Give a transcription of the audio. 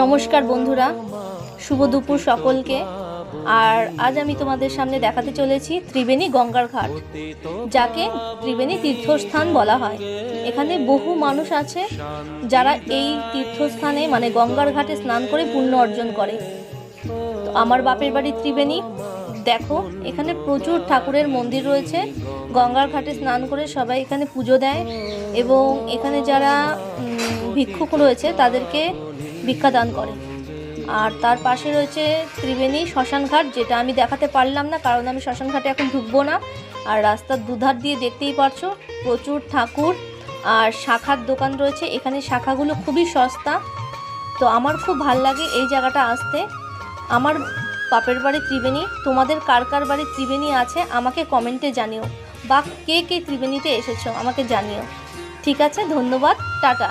নমস্কার বন্ধুরা, শুভ দুপুর সকলকে। আর আজ আমি তোমাদের সামনে দেখাতে চলেছি ত্রিবেণী গঙ্গার ঘাট, যাকে ত্রিবেণী তীর্থস্থান বলা হয়। এখানে বহু মানুষ আছে যারা এই তীর্থস্থানে মানে গঙ্গার ঘাটে স্নান করে পুণ্য অর্জন করে। তো আমার বাপের বাড়ি ত্রিবেণী। দেখো, এখানে প্রচুর ঠাকুরের মন্দির রয়েছে। গঙ্গার ঘাটে স্নান করে সবাই এখানে পুজো দেয় এবং এখানে যারা ভিক্ষুক রয়েছে তাদেরকে ভিক্ষা দান করে। আর তার পাশে রয়েছে ত্রিবেণী শ্মশান ঘাট, যেটা আমি দেখাতে পারলাম না কারণ আমি শ্মশান ঘাটে এখন ঢুকবো না। আর রাস্তার দুধার দিয়ে দেখতেই পারছো প্রচুর ঠাকুর আর শাখার দোকান রয়েছে। এখানে শাখাগুলো খুবই সস্তা। তো আমার খুব ভাল লাগে এই জায়গাটা আসতে। আমার বাপের বাড়ি ত্রিবেণী। তোমাদের কার কার বাড়ি ত্রিবেণী আছে আমাকে কমেন্টে জানিও, বা কে কে ত্রিবেণীতে এসেছো আমাকে জানিও। ঠিক আছে, ধন্যবাদ, টাটা।